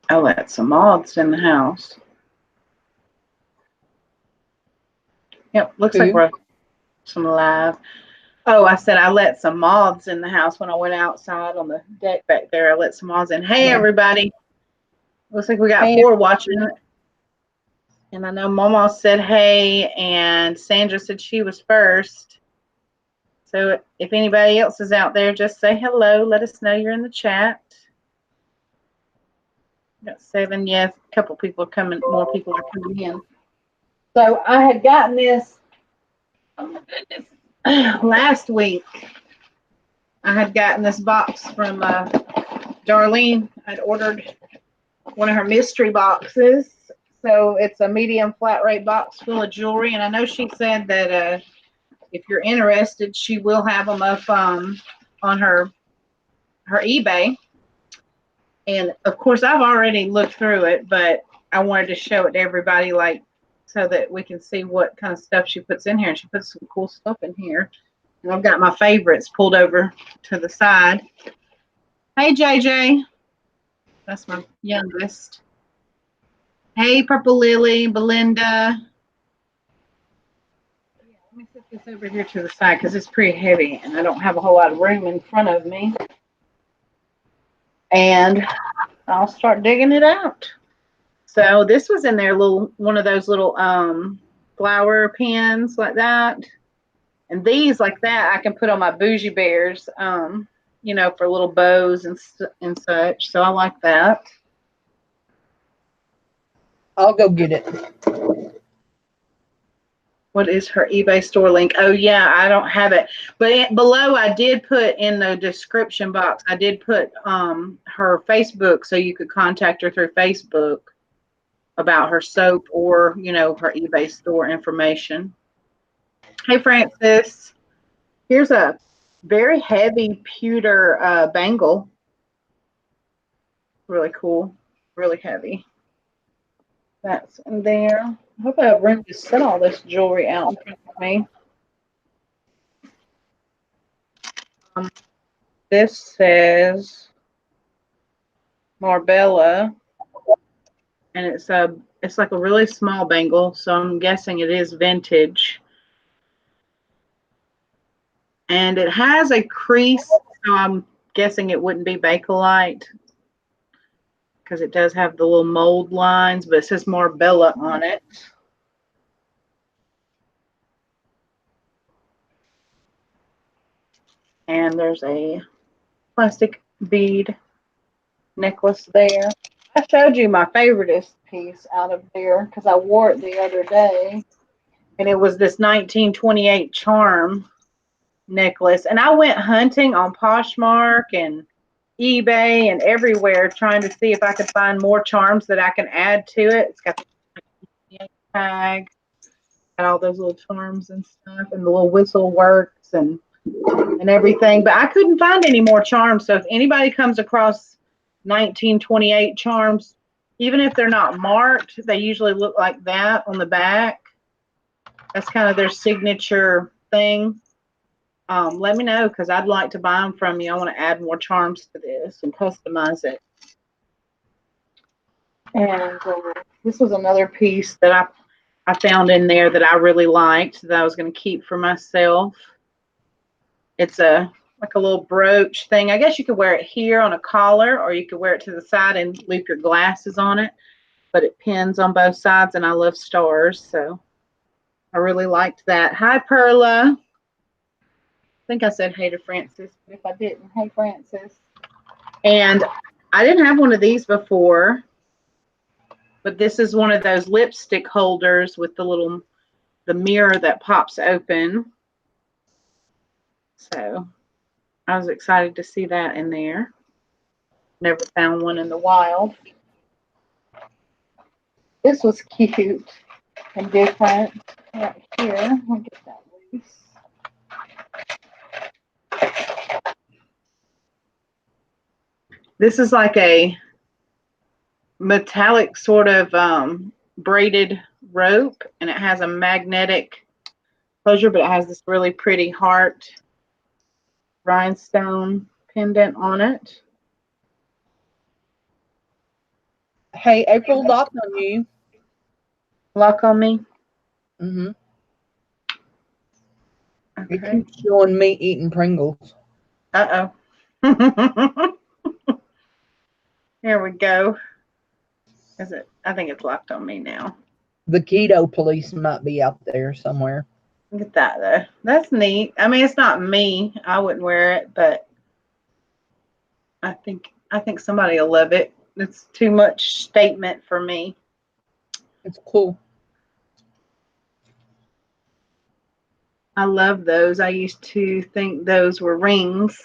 I let some moths in the house. Yep, looks like Who? we're some live. Oh, I said I let some moths in the house when I went outside on the deck back there. I let some moths in. Hey, Yeah. everybody. Looks like we got Hey, 4 watching. And I know Mama said hey, and Sandra said she was first. So if anybody else is out there, just say hello. Let us know you're in the chat. Got 7, yes. A couple people are coming. More people are coming in. So I had gotten this. Oh my goodness. Last week, I had gotten this box from Darlene. I'd ordered one of her mystery boxes. So it's a medium flat rate box full of jewelry. And I know she said that if you're interested, she will have them up on her eBay. And of course, I've already looked through it, but I wanted to show it to everybody, like, so that we can see what kind of stuff she puts in here. And she puts some cool stuff in here. And I've got my favorites pulled over to the side. Hey, JJ. That's my youngest. Hey, Purple Lily, Belinda. Yeah, let me set this over here to the side because it's pretty heavy and I don't have a whole lot of room in front of me. And I'll start digging it out. So this was in there, one of those little flower pins like that. And these like that I can put on my bougie bears, for little bows and such. So I like that. I'll go get it. What is her eBay store link? Oh, yeah, I don't have it. But below, I did put in the description box, I did put her Facebook so you could contact her through Facebook about her soap or, her eBay store information. Hey, Francis. Here's a very heavy pewter bangle. Really cool. Really heavy. That's in there. I hope I have room to set all this jewelry out in front of me. This says Marbella, and it's like a really small bangle, so I'm guessing it is vintage. And it has a crease, so I'm guessing it wouldn't be Bakelite because it does have the little mold lines, but it says Marbella on it. And there's a plastic bead necklace there. I showed you my favoriteest piece out of there because I wore it the other day. And it was this 1928 charm necklace. And I went hunting on Poshmark and eBay and everywhere trying to see if I could find more charms that I can add to it. It's got the tag, got all those little charms and stuff, and the little whistle works and everything. But I couldn't find any more charms. So if anybody comes across 1928 charms, even if they're not marked, they usually look like that on the back. That's kind of their signature thing. Let me know because I'd like to buy them from you. I want to add more charms to this and customize it. And this was another piece that I found in there that I really liked that I was going to keep for myself. It's like a little brooch thing. I guess you could wear it here on a collar, or you could wear it to the side and loop your glasses on it. But it pins on both sides, and I love stars, so I really liked that. Hi, Perla. I think I said hey to Francis, but if I didn't, hey, Francis. And I didn't have one of these before, but this is one of those lipstick holders with the mirror that pops open. So I was excited to see that in there. Never found one in the wild. This was cute and different right here. I'll get that loose. This is like a metallic sort of braided rope, and it has a magnetic closure, but it has this really pretty heart rhinestone pendant on it. Hey, April, locked on you. Lock on me. Mm-hmm. It Okay. keeps showing me eating Pringles. Uh-oh. Here we go. Is it? I think it's locked on me now. The keto police might be out there somewhere. Look at that though. That's neat. I mean, it's not me. I wouldn't wear it, but I think somebody will love it. It's too much statement for me. It's cool. I love those. I used to think those were rings.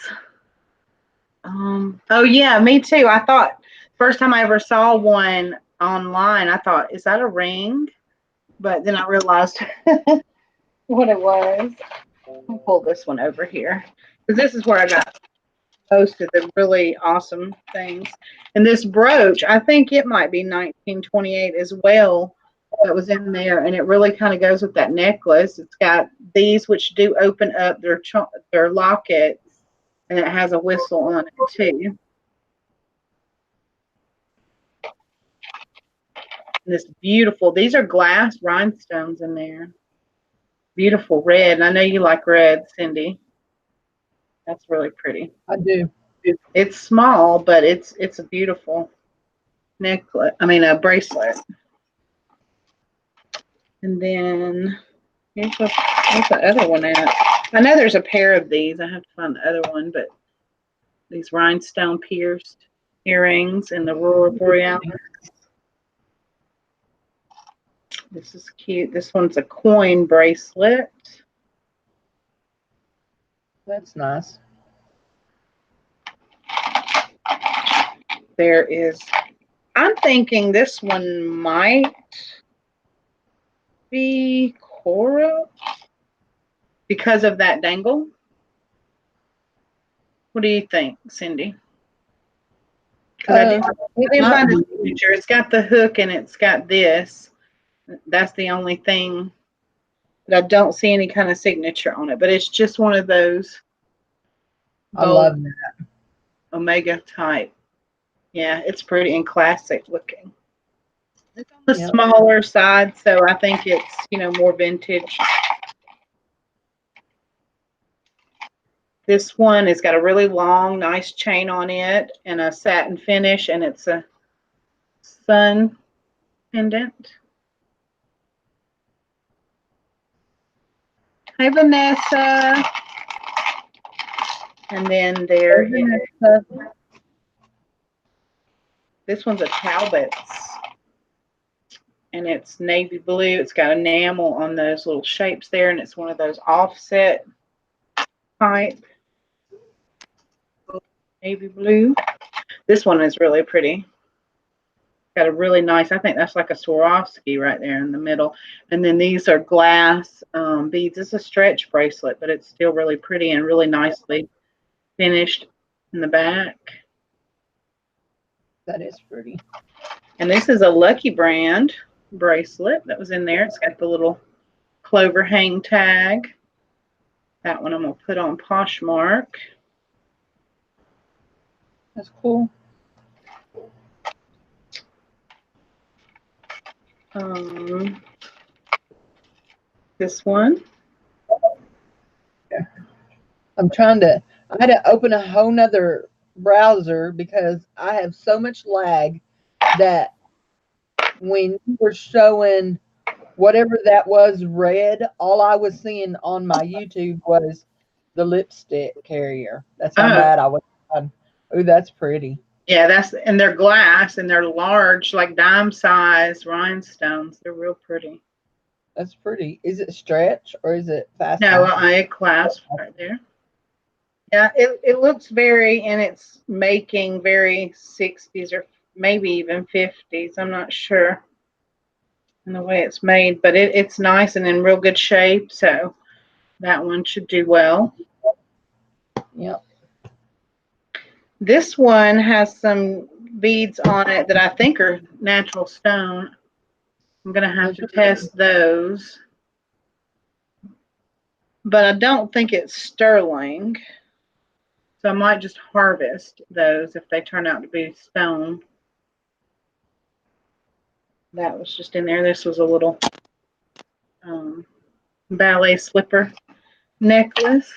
Oh yeah, me too. I thought first time I ever saw one online, I thought, is that a ring? But then I realized what it was. I'll pull this one over here because this is where I got posted the really awesome things. And this brooch, I think it might be 1928 as well. That was in there, and it really kind of goes with that necklace. It's got these which do open up their lockets, and it has a whistle on it too. And this beautiful. These are glass rhinestones in there. Beautiful red. And I know you like red, Cindy. That's really pretty. I do. It's small, but it's a beautiful necklace. I mean, a bracelet. And then where's the other one at? I know there's a pair of these. I have to find the other one, but these rhinestone pierced earrings in the Aurora Borealis. This is cute. This one's a coin bracelet. That's nice. There is, I'm thinking this one might be coral because of that dangle. What do you think, Cindy? Because I didn't find the signature. It's got the hook and it's got this. That's the only thing. But I don't see any kind of signature on it. But it's just one of those I bold love that. Omega type. Yeah, it's pretty and classic looking. It's on the smaller side, so I think it's, more vintage. This one has got a really long, nice chain on it and a satin finish, and it's a sun pendant. Hey, Vanessa. And then there is, this one's a Talbot's, and it's navy blue. It's got enamel on those little shapes there, and it's one of those offset type navy blue. This one is really pretty. Got a really nice, I think that's like a Swarovski right there in the middle. And then these are glass beads. It's a stretch bracelet, but it's still really pretty and really nicely finished in the back. That is pretty. And this is a Lucky Brand bracelet that was in there. It's got the little clover hang tag. That one I'm going to put on Poshmark. That's cool. This one. I'm trying to, I had to open a whole nother browser because I have so much lag that when you were showing whatever that was red, all I was seeing on my YouTube was the lipstick carrier. That's how bad I was. Oh, that's pretty. Yeah, and they're glass and they're large, like dime size rhinestones. They're real pretty. That's pretty. Is it stretch or is it fast? No, a clasp right there. Yeah, it looks and it's making very 60s or maybe even 50s. I'm not sure in the way it's made, but it's nice and in real good shape. So that one should do well. Yep. This one has some beads on it that I think are natural stone. I'm going to have to test those. But I don't think it's sterling. So I might just harvest those if they turn out to be stone. That was just in there. This was a little ballet slipper necklace.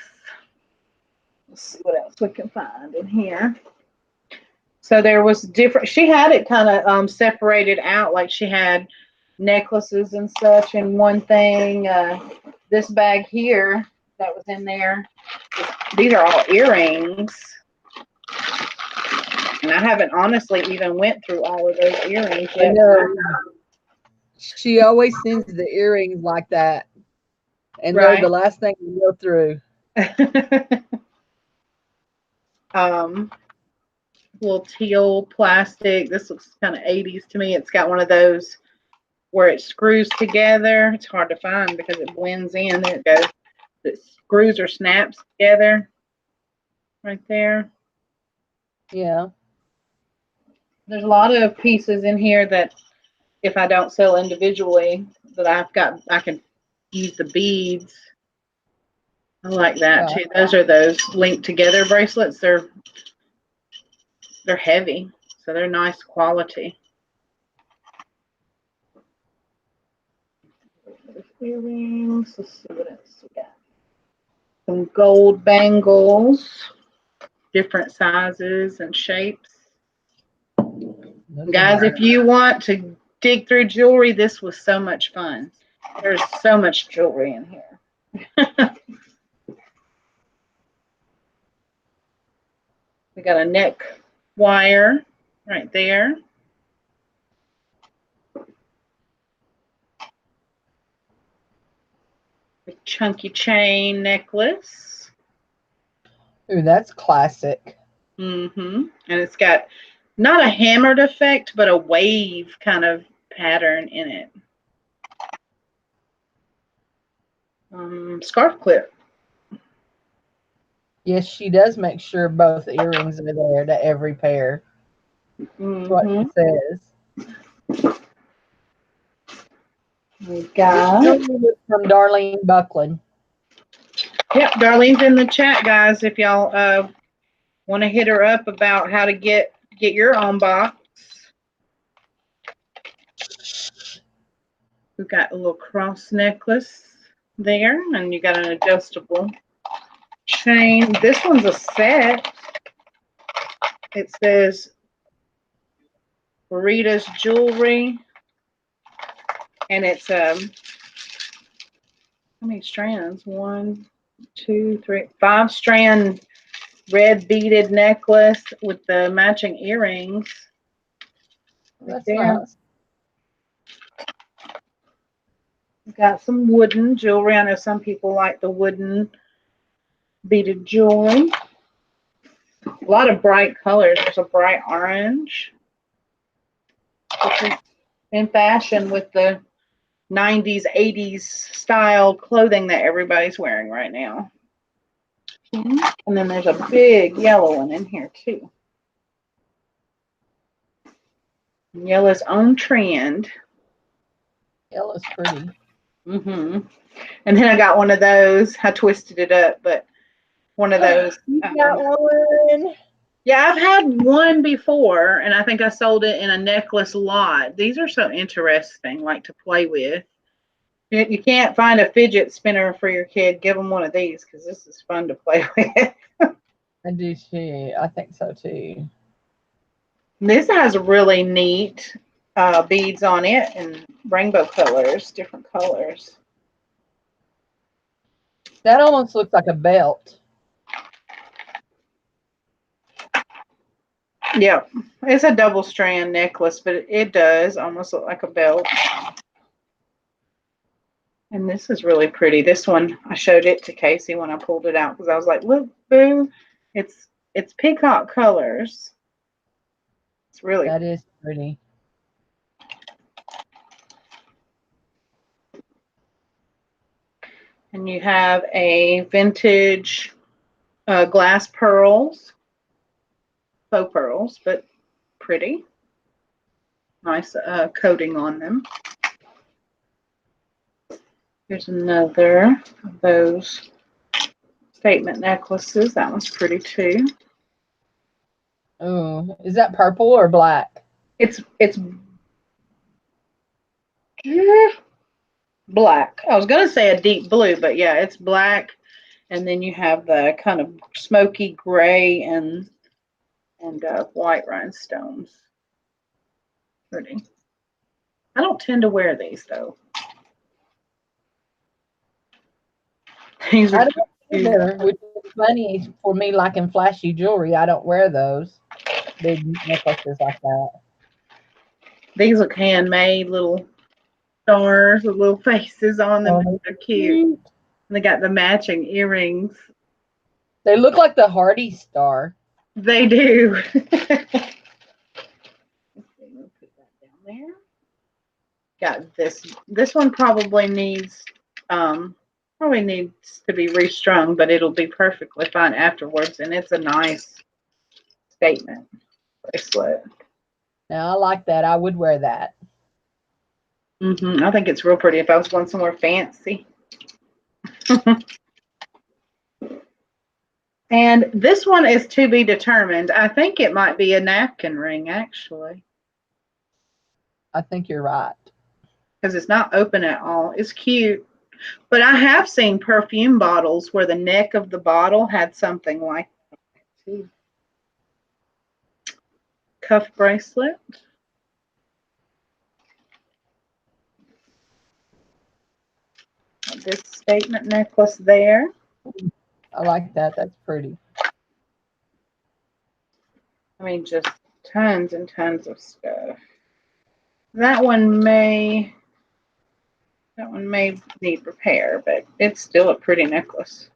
Let's see what else we can find in here. So there was different. She had it kind of separated out, like she had necklaces and such in one thing. This bag here that was in there. These are all earrings, and I haven't honestly even went through all of those earrings I yet. know. She always sends the earrings like that, and they're Right. the last thing we go through. um, Little teal plastic. This looks kind of 80s to me. It's got one of those where it screws together. It's hard to find because it blends in. There it goes. It screws or snaps together right there. Yeah. There's a lot of pieces in here that if I don't sell individually, that I can use the beads. I like that Yeah. too. Those are those linked together bracelets. They're heavy, so they're nice quality. Earrings. Let's see what else we got. Some gold bangles, different sizes and shapes. Those are Guys, if nice. you want to dig through jewelry, this was so much fun. There's so much jewelry in here. We got a neck wire right there. A chunky chain necklace. Ooh, that's classic. And it's got not a hammered effect, but a wave kind of pattern in it. Scarf clip. Yes, she does make sure both earrings are there to every pair. That's what she says. We got. From Darlene Buckland. Yep, Darlene's in the chat, guys. If y'all want to hit her up about how to get your own box. We've got a little cross necklace there, and you got an adjustable chain. This one's a set. It says Rita's Jewelry, and it's how many strands? 1, 2, 3, 5 strand red beaded necklace with the matching earrings. Right That's there. nice. We've got some wooden jewelry. I know some people like the wooden beaded jewelry. A lot of bright colors. There's a bright orange, which is in fashion with the 90s, 80s style clothing that everybody's wearing right now. And then there's a big yellow one in here too. Yellow's own trend. Yellow's pretty. And then I got one of those. I twisted it up, but one of those. You got one. Yeah, I've had one before, and I think I sold it in a necklace lot. These are so interesting, like to play with. You can't find a fidget spinner for your kid. Give them one of these because this is fun to play with. I do too. I think so too. This has really neat beads on it and rainbow colors, different colors. That almost looks like a belt. Yeah, it's a double strand necklace, but it does almost look like a belt. And this is really pretty. This one, I showed it to Casey when I pulled it out because I was like, look, boo, it's peacock colors. It's really. That is pretty. And you have a vintage glass pearls, faux pearls, but pretty. Nice coating on them. Here's another of those statement necklaces. That one's pretty too. Oh, is that purple or black? It's Black. I was gonna say a deep blue, but yeah, it's black. And then you have the kind of smoky gray and white rhinestones. Pretty. I don't tend to wear these though. These I are don't cute. either, which is funny for me, like in flashy jewelry. I don't wear those big necklaces like that. These look handmade, little stars with little faces on them. Oh, They're cute. cute. And they got the matching earrings. They look like the Hardy star. They do. We'll put that down there. Got this. This one probably needs to be restrung, but it'll be perfectly fine afterwards. And it's a nice statement bracelet. Now I like that. I would wear that. I think it's real pretty if I was going somewhere fancy. And this one is to be determined. I think it might be a napkin ring, actually, I think you're right. because it's not open at all. It's cute. But I have seen perfume bottles where the neck of the bottle had something like that too. Cuff bracelet. This statement necklace there. I like that. That's pretty. I mean, just tons and tons of stuff. That one may need repair, but it's still a pretty necklace.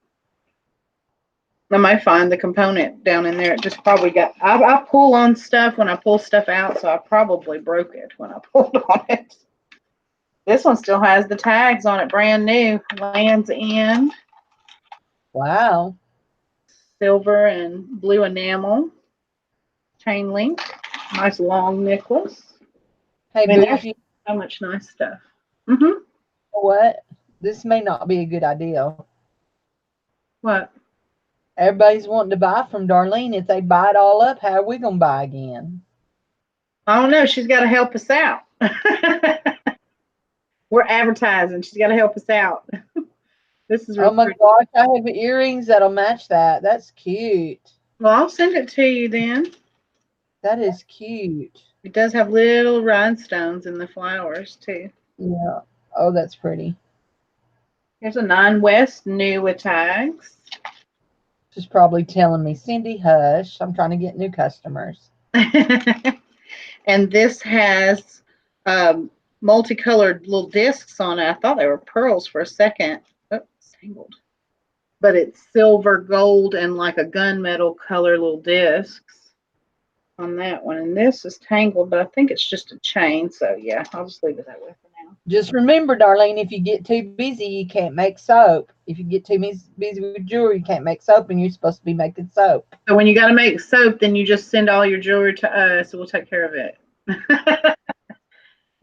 I might find the component down in there. It just probably got. I pull on stuff when I pull stuff out, so I probably broke it when I pulled on it. This one still has the tags on it, brand new. Lands End, Wow. silver and blue enamel, chain link, nice long necklace. Hey, I mean, there's Bougie, so much nice stuff. Mm-hmm. what? This may not be a good idea. What? Everybody's wanting to buy from Darlene. If they buy it all up, how are we going to buy again? I don't know. She's got to help us out. We're advertising. She's got to help us out. This is Oh real my pretty. gosh, I have earrings that'll match that. That's cute. Well, I'll send it to you then. That is cute. It does have little rhinestones in the flowers too. Yeah. Oh, that's pretty. Here's a 9 West new with tags. She's probably telling me, Cindy, hush. I'm trying to get new customers. And this has multicolored little discs on it. I thought they were pearls for a second. Oops, tangled. But it's silver, gold, and like a gunmetal color little discs on that one. And this is tangled, but I think it's just a chain. So yeah, I'll just leave it that way for now. Just remember, Darlene, if you get too busy, you can't make soap. If you get too busy with jewelry, you can't make soap, and you're supposed to be making soap. So when you got to make soap, then you just send all your jewelry to us, and we'll take care of it.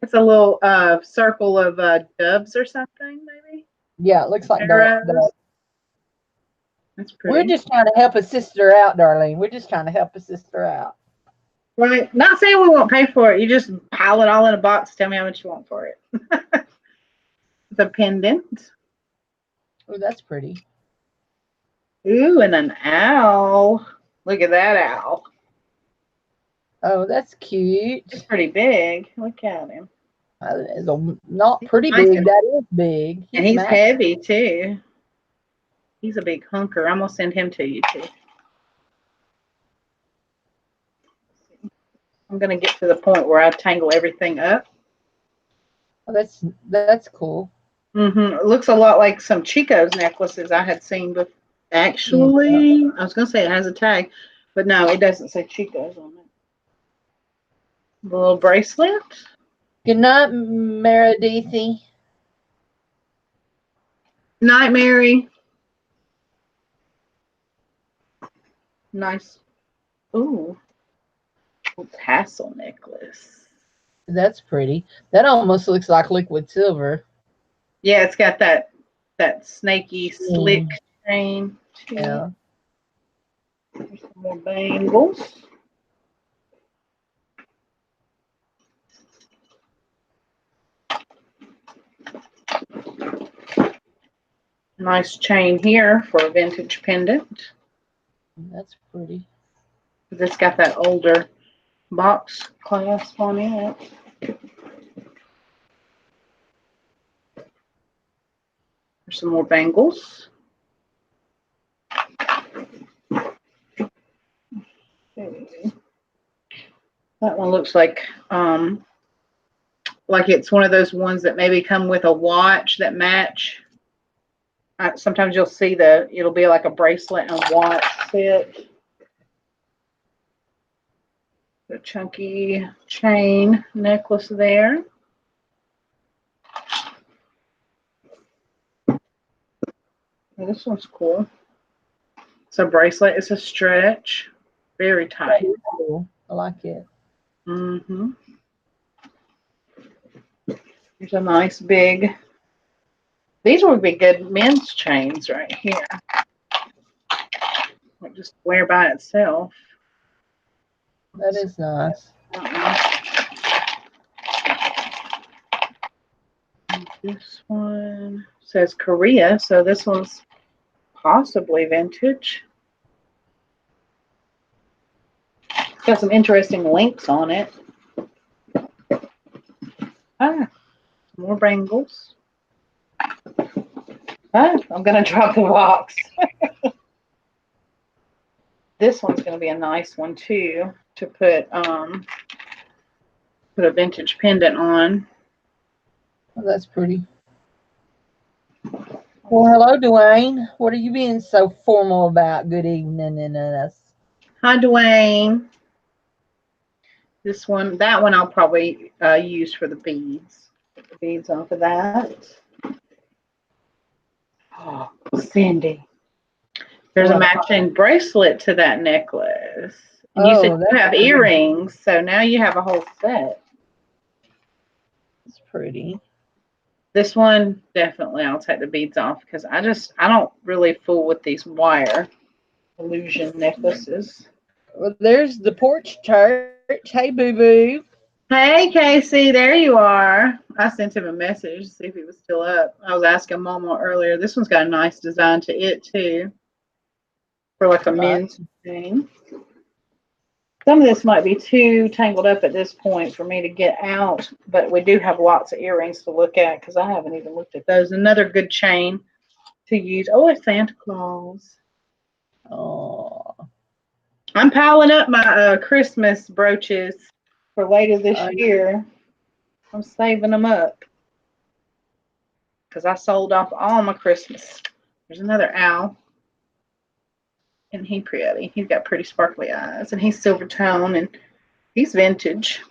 It's a little circle of doves or something, maybe. Yeah, it looks like Arrows. That's We're pretty. just trying to help a sister out, Darlene. We're just trying to help a sister out. Right. Not saying we won't pay for it. You just pile it all in a box. Tell me how much you want for it. The pendant. Oh, that's pretty. Ooh, and an owl. Look at that owl. Oh, that's cute. It's pretty big. Look at him. It's not pretty Nice big. That is big. and He's he's massive. heavy too. He's a big hunker. I'm gonna send him to you too. I'm gonna get to the point where I tangle everything up. Oh, that's cool. It looks a lot like some Chico's necklaces I had seen before. Yeah. Actually, I was gonna say it has a tag, but no, it doesn't say Chico's on it. The little bracelet. Good night, Meredithy. Night Mary. Nice. Ooh, tassel necklace. That's pretty. That almost looks like liquid silver. Yeah, it's got that snaky slick Mm, chain. yeah. There's some more bangles. Nice chain here for a vintage pendant. That's pretty. It's got that older box clasp on it. There's some more bangles. That one looks like it's one of those ones that maybe come with a watch that match. Sometimes you'll see it'll be like a bracelet and watch set. The chunky chain necklace there. Oh, this one's cool. It's a bracelet. It's a stretch. Very tight. Cool. I like it. Mm-hmm. There's a nice big. These would be good men's chains right here. Like just wear by itself. That is nice. This one says Korea, so this one's possibly vintage. It's got some interesting links on it. More bangles. I'm gonna drop the box. This one's gonna be a nice one too to put a vintage pendant on. Oh, that's pretty. Well, hello, Dwayne. What are you being so formal about? Good evening, and us. Hi, Dwayne. That one I'll probably use for the beads. Put the beads off of that. Oh, Cindy. There's a matching bracelet to that necklace. And you said you have earrings, so now you have a whole set. It's pretty. This one, definitely I'll take the beads off because I don't really fool with these wire illusion necklaces. Well, there's the porch church. Hey, boo-boo. Hey, Casey, there you are. I sent him a message to see if he was still up. I was asking Mama earlier. This one's got a nice design to it, too, for like a men's thing. Some of this might be too tangled up at this point for me to get out, but we do have lots of earrings to look at because I haven't even looked at those. Another good chain to use. Oh, it's Santa Claus. Oh. I'm piling up my Christmas brooches for later this year. I'm saving them up because I sold off all my Christmas. There's another owl. And he's pretty. He's got pretty sparkly eyes, and he's silver tone, and he's vintage.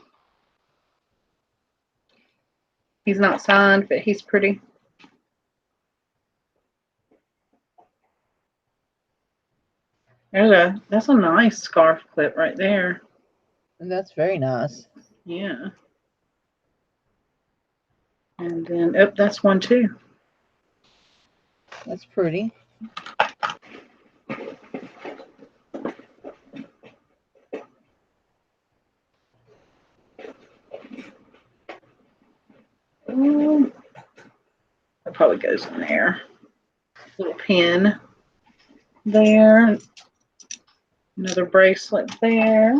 He's not signed, but he's pretty. That's a nice scarf clip right there. And that's very nice. Yeah. And then, that's one too. That's pretty. That probably goes in there. Little pin there. Another bracelet there.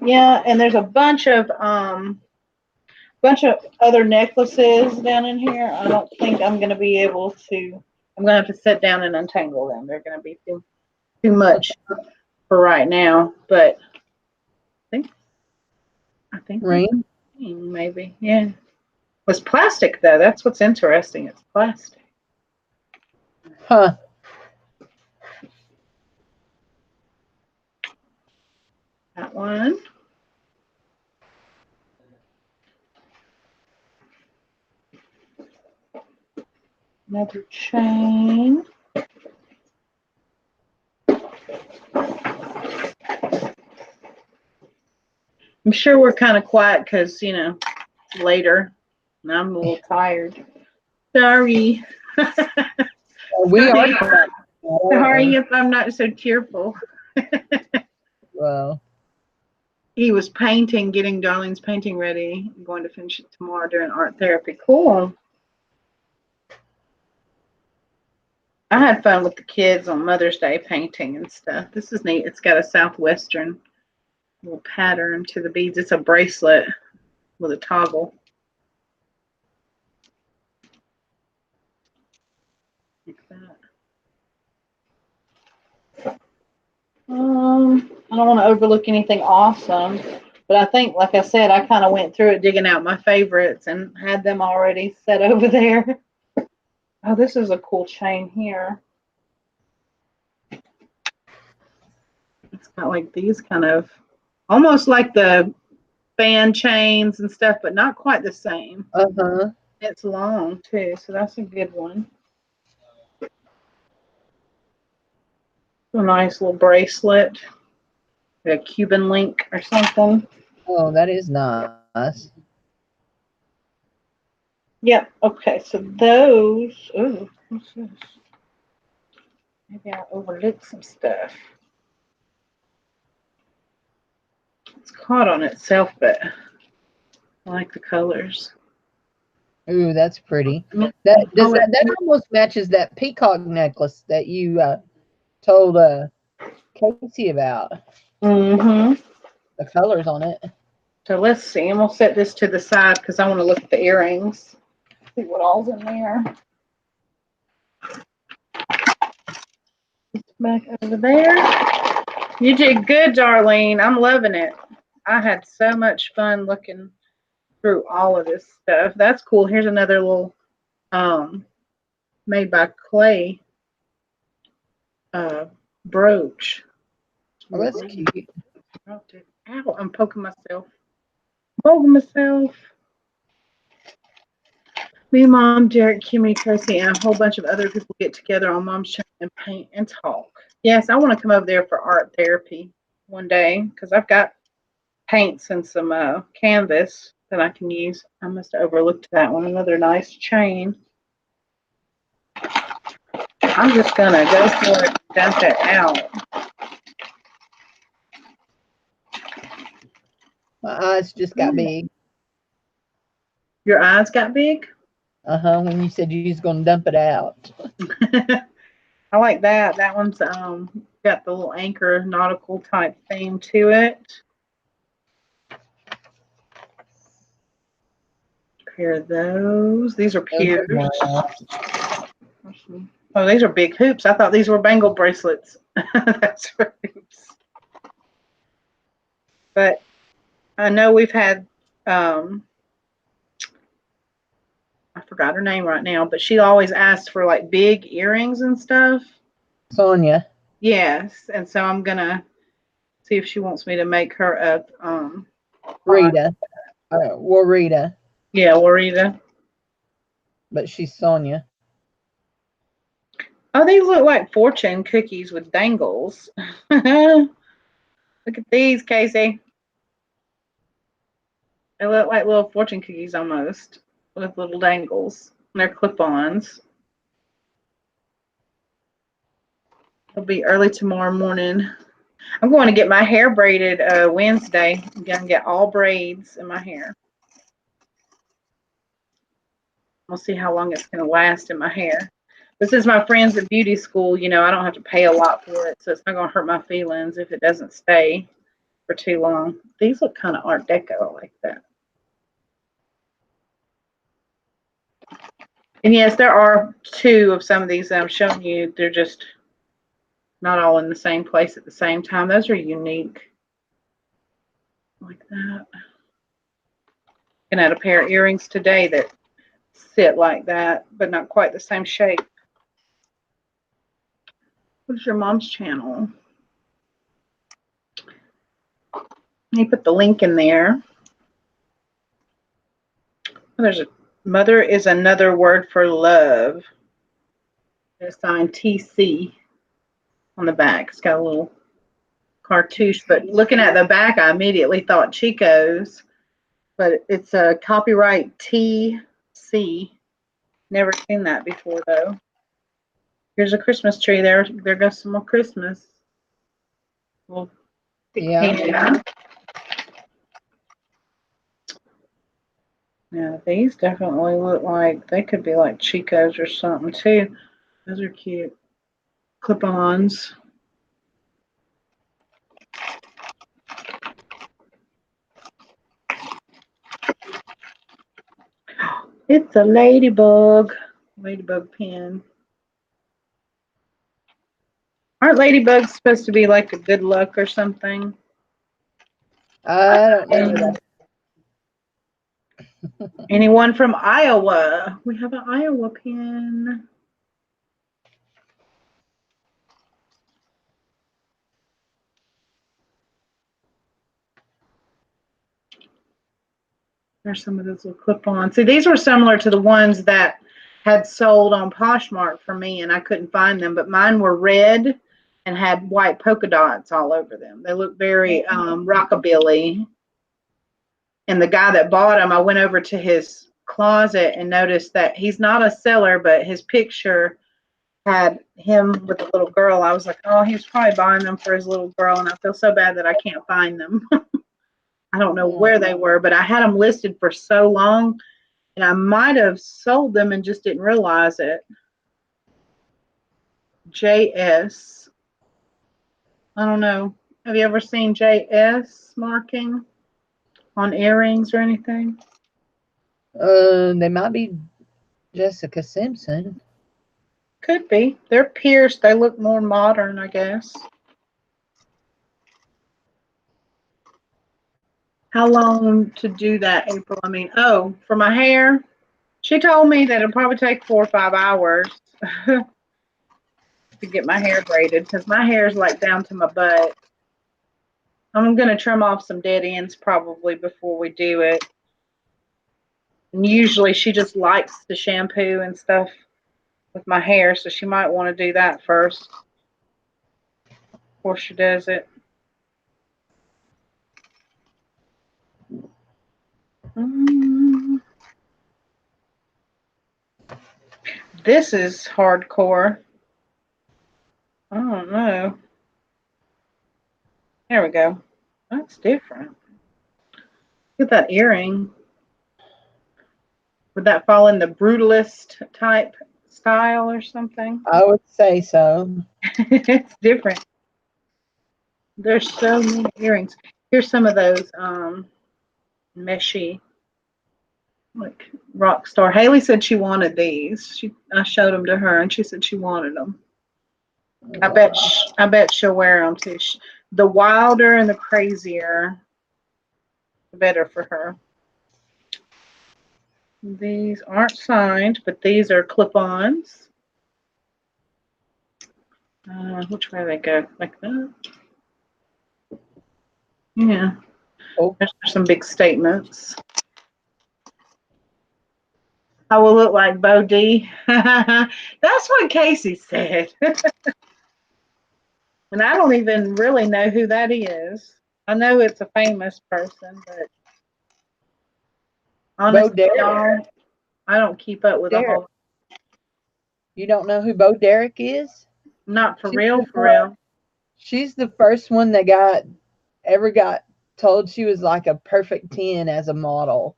Yeah, and there's a bunch of other necklaces down in here. I don't think I'm gonna be able to. I'm gonna have to sit down and untangle them. They're gonna be too much for right now. But I think Ring. Maybe, yeah. It's plastic though. That's what's interesting. It's plastic. Huh. That one. Another chain. I'm sure we're kind of quiet because, later. And I'm a little tired. Sorry. We are. Sorry if I'm not so cheerful. Well. He was painting, getting Darlene's painting ready. I'm going to finish it tomorrow during art therapy. Cool. I had fun with the kids on Mother's Day painting and stuff. This is neat. It's got a southwestern little pattern to the beads. It's a bracelet with a toggle. Like that. I don't want to overlook anything awesome, but I think, like I said, I kind of went through it digging out my favorites and had them already set over there. Oh, this is a cool chain here. It's got like these kind of almost like the fan chains and stuff, but not quite the same. Uh-huh. It's long too, so that's a good one. A nice little bracelet, a Cuban link or something. Oh, that is nice. Yep. Okay. So those. Ooh, what's this? Maybe I overlooked some stuff. It's caught on itself, but I like the colors. Ooh, that's pretty. Oh, That almost matches that peacock necklace that you told Casey about. mm-hmm. The colors on it. So let's see, and we'll set this to the side because I want to look at the earrings. See what all's in there. Back over there. You did good, Darlene. I'm loving it. I had so much fun looking through all of this stuff. That's cool. Here's another little made by clay brooch. Oh, that's cute. Ow, I'm poking myself. Poking myself. Me, Mom, Derek, Kimmy, Tracy, and a whole bunch of other people get together on Mom's channel and paint and talk. Yes, I want to come over there for art therapy one day because I've got paints and some canvas that I can use. I must have overlooked that one. Another nice chain. I'm just going to go for it and dump it out. My eyes just got big. Your eyes got big? Uh-huh. When you said you was gonna dump it out. I like that. That one's got the little anchor nautical type theme to it. Pair of those. These are peers. Oh, these are big hoops. I thought these were bangle bracelets. That's for hoops. But I know we've had I forgot her name right now, but she always asks for like big earrings and stuff. Sonia. Yes, and so I'm gonna see if she wants me to make her a Rita. Warita. Yeah, Warita. But she's Sonia. Oh, these look like fortune cookies with dangles. Look at these, Casey. They look like little fortune cookies almost with little dangles. And they're clip-ons. It'll be early tomorrow morning. I'm going to get my hair braided Wednesday. I'm going to get all braids in my hair. We'll see how long it's going to last in my hair. But since my friend's at beauty school, you know, I don't have to pay a lot for it, so it's not going to hurt my feelings if it doesn't stay for too long. These look kind of Art Deco. I like that. And yes, there are two of some of these that I'm showing you. They're just not all in the same place at the same time. Those are unique. Like that. And I had a pair of earrings today that sit like that, but not quite the same shape. What's your mom's channel? You put the link in there. There's a mother is another word for love. There's a sign TC on the back. It's got a little cartouche, but looking at the back, I immediately thought Chico's, but it's a copyright TC. Never seen that before though. Here's a Christmas tree. There goes some more Christmas. Little Yeah. Yeah, these definitely look like they could be like Chico's or something too. Those are cute. Clip-ons. It's a ladybug. Ladybug pen. Aren't ladybugs supposed to be like a good luck or something? I don't know. Anyone from Iowa? We have an Iowa pen. There's some of those little clip-ons. See, these were similar to the ones that had sold on Poshmark for me, and I couldn't find them. But mine were red and had white polka dots all over them. They look very rockabilly. And the guy that bought them, I went over to his closet and noticed that he's not a seller, but his picture had him with a little girl. I was like, oh, he was probably buying them for his little girl, and I feel so bad that I can't find them. I don't know where they were, but I had them listed for so long, and I might have sold them and just didn't realize it. JS. I don't know. Have you ever seen JS marking on earrings or anything? They might be Jessica Simpson. Could be. They're pierced. They look more modern, I guess. How long to do that, April? I mean, oh, for my hair, she told me that it'll probably take 4 or 5 hours to get my hair braided because my hair is like down to my butt. I'm going to trim off some dead ends probably before we do it. And usually she just likes to shampoo and stuff with my hair, so she might want to do that first before she does it. This is hardcore. I don't know. There we go. That's different. Look at that earring. Would that fall in the brutalist type style or something? I would say so. It's different. There's so many earrings. Here's some of those meshy, like rock star. Haley said she wanted these. I showed them to her, and she said she wanted them. I bet she'll wear them too. The wilder and the crazier, the better for her. These aren't signed, but these are clip-ons. Which way they go? Like that? Yeah. Oh. There's some big statements. I will look like Bo D. That's what Casey said. And I don't even really know who that is. I know it's a famous person, but honestly, y'all, I don't keep up with a whole. You don't know who Bo Derek is? Not for real, for real. She's the first one that ever got told she was like a perfect 10 as a model.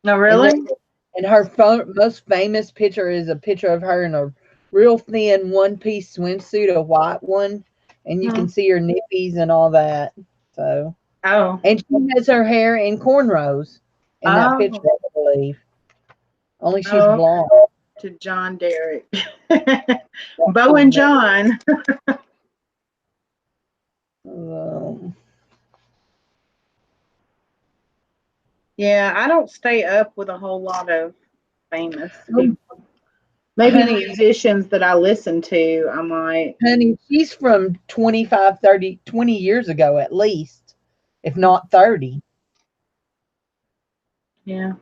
No, really? And her most famous picture is a picture of her in a real thin one-piece swimsuit, a white one, and you can see her nippies and all that. So, and she has her hair in cornrows in that picture, I believe. Only she's blonde. To John Derek, Bo and John. Yeah, I don't stay up with a whole lot of famous people. Maybe musicians that I listen to, I might. Honey, she's from 25, 30, 20 years ago at least, if not 30. Yeah,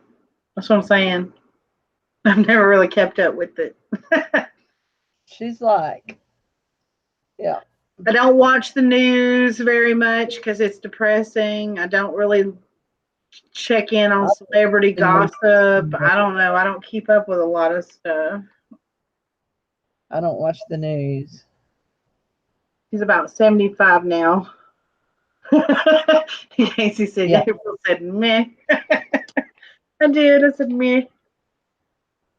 that's what I'm saying. I've never really kept up with it. She's like, yeah. I don't watch the news very much because it's depressing. I don't really check in on celebrity gossip. I don't know. I don't keep up with a lot of stuff. I don't watch the news. He's about 75 now. Casey said, yeah. April said, meh. I did. I said, meh.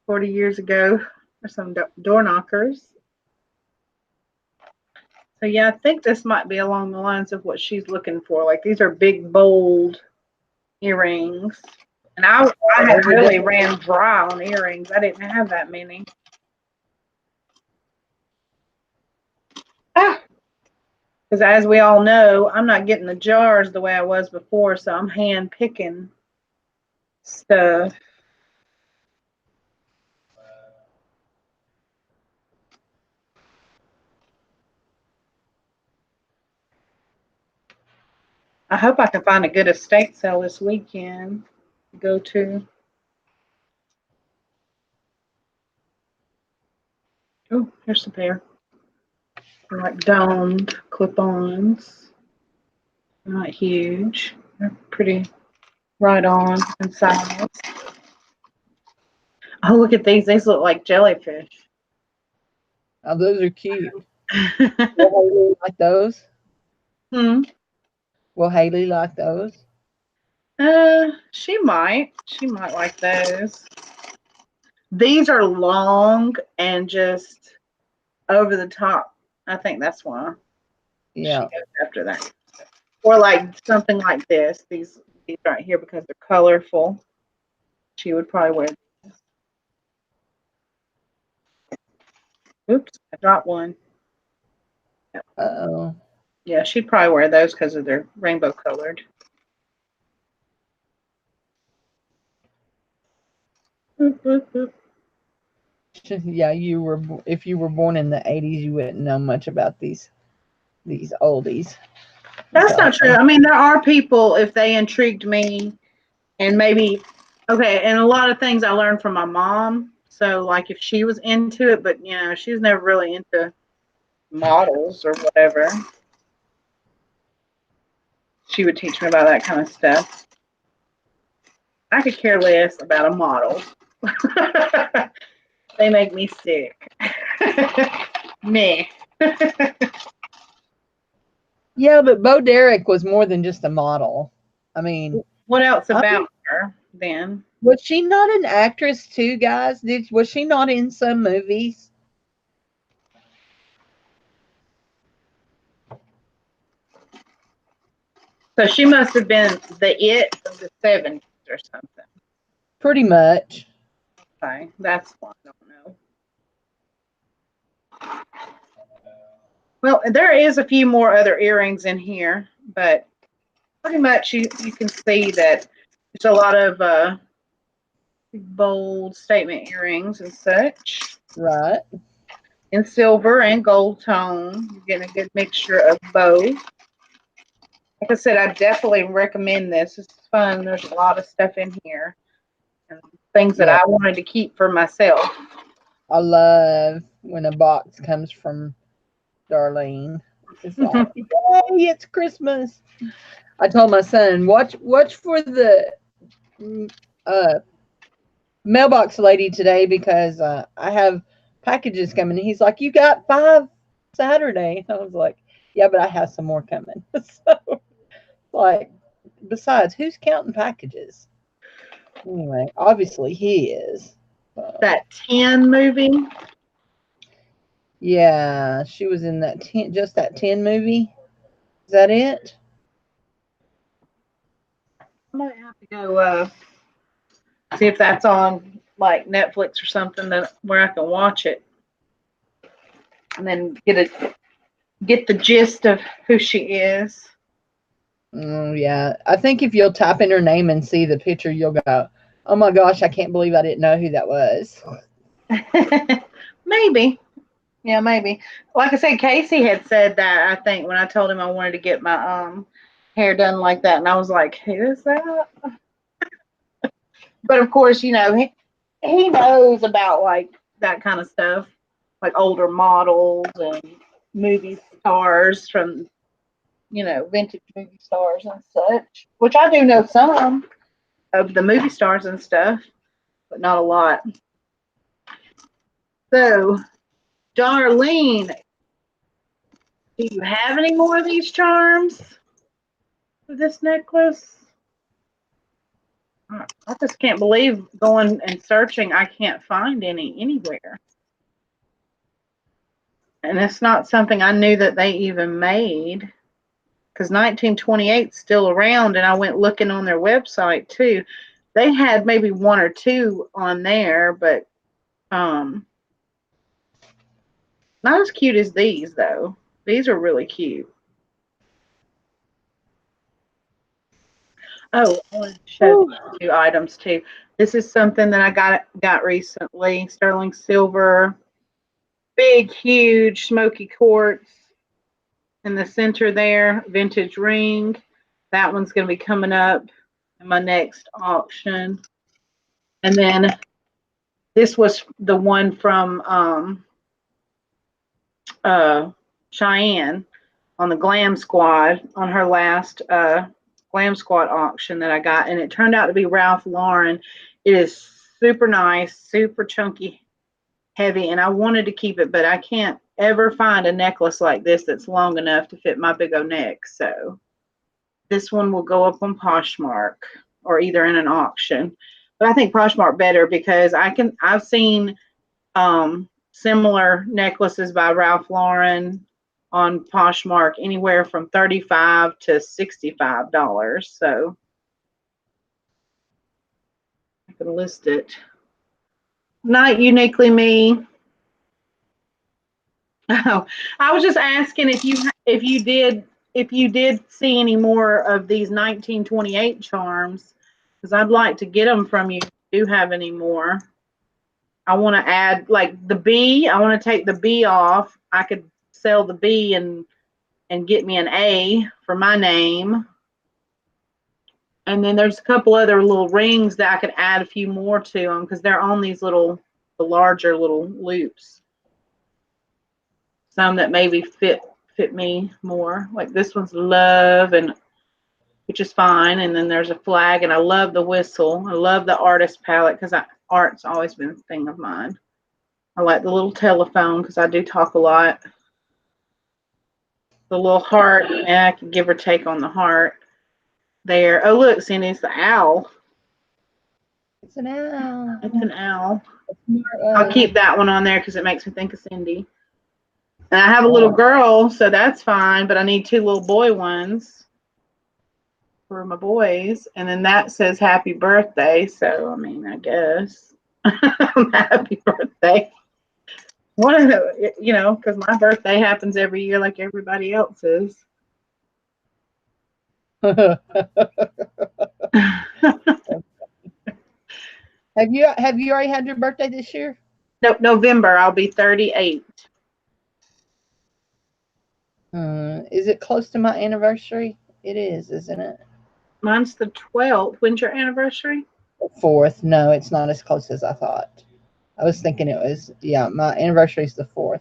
40 years ago. for some door knockers. So yeah, I think this might be along the lines of what she's looking for. Like these are big, bold earrings. And I had really ran dry on earrings. I didn't have that many. Ah, because as we all know, I'm not getting the jars the way I was before, so I'm hand picking stuff. I hope I can find a good estate sale this weekend to go to. Oh, here's a pair. They're like domed clip-ons. Not huge. They're pretty right on in size. Oh, look at these. These look like jellyfish. Oh, those are cute. Will Haley like those? Hmm. Will Haley like those? She might. She might like those. These are long and just over the top. I think that's why she Yeah. goes after that. Or like something like this. These right here because they're colorful. She would probably wear. Oops, I dropped one. Uh-oh. Yeah, she'd probably wear those because of their rainbow colored. Boop, boop, boop. Yeah, if you were born in the 80s, you wouldn't know much about these oldies. That's not true. Awesome. I mean, there are people, if they intrigued me, and maybe, okay, and a lot of things I learned from my mom. So, like, if she was into it, but, she was never really into models or whatever, she would teach me about that kind of stuff. I could care less about a model. They make me sick. Me. Yeah, but Bo Derek was more than just a model. I mean, What else I about her then? was she not an actress too, guys? Was she not in some movies? So she must have been the it of the 70s or something. Pretty much. Okay, that's one I don't know. Well, there is a few more other earrings in here, but pretty much you can see that it's a lot of bold statement earrings and such Right. in silver and gold tone. You're getting a good mixture of both. Like I said, I definitely recommend this. It's fun. There's a lot of stuff in here and things that Yeah. I wanted to keep for myself. I love when a box comes from Darlene. It's like, yay, it's Christmas. I told my son, watch for the uh, mailbox lady today because I have packages coming. He's like, you got 5 Saturday. I was like, yeah, but I have some more coming. So, like, besides, who's counting packages? Anyway, obviously he is. So, That 10 movie. yeah, she was in that 10, just that 10 movie. Is that it? I might have to go see if that's on like Netflix or something that where I can watch it and then get the gist of who she is. Oh, yeah. I think if you'll type in her name and see the picture, you'll go, oh my gosh, I can't believe I didn't know who that was. Maybe. Yeah, maybe. Like I said, Casey had said that, I think, when I told him I wanted to get my hair done like that, and I was like, who is that? But of course, he knows about like that kind of stuff, like older models and movie stars from vintage movie stars and such. Which I do know some of the movie stars and stuff, but not a lot. So, Darlene, do you have any more of these charms for this necklace? I just can't believe going and searching. I can't find any anywhere. And it's not something I knew that they even made, because 1928 is still around, and I went looking on their website too. They had maybe one or two on there, but not as cute as these though. These are really cute. Oh, I wanted to show Ooh. these two items too. This is something that I got recently. Sterling silver, big, huge, smoky quartz in the center there. Vintage ring. That one's going to be coming up in my next auction. And then this was the one from Cheyenne on the Glam Squad on her last Glam Squad auction that I got, and it turned out to be Ralph Lauren. It is super nice, super chunky, heavy, and I wanted to keep it, but I can't ever find a necklace like this that's long enough to fit my big old neck. So this one will go up on Poshmark or either in an auction. But I think Poshmark better because I've seen similar necklaces by Ralph Lauren on Poshmark anywhere from $35 to $65. So I could list it. Not uniquely me. Oh, I was just asking if you did see any more of these 1928 charms, because I'd like to get them from you if you do have any more. I want to add like the B. I want to take the B off. I could sell the B and get me an A for my name. And then there's a couple other little rings that I could add a few more to them because they're on these the larger little loops. Some that maybe fit me more. Like this one's love, and which is fine. And then there's a flag, and I love the whistle. I love the artist palette because art's always been a thing of mine. I like the little telephone because I do talk a lot. The little heart, yeah, I can give or take on the heart there. Oh, look, Cindy, it's the owl. It's an owl. It's an owl. I'll keep that one on there because it makes me think of Cindy. And I have a little girl, so that's fine, but I need two little boy ones for my boys. And then that says happy birthday. So, I mean, I guess happy birthday. What, because my birthday happens every year like everybody else's. Have you already had your birthday this year? Nope, November. I'll be 38. Is it close to my anniversary? It is, isn't it? Mine's the 12th. When's your anniversary? 4th. No, it's not as close as I thought. I was thinking it was. Yeah, my anniversary is the 4th.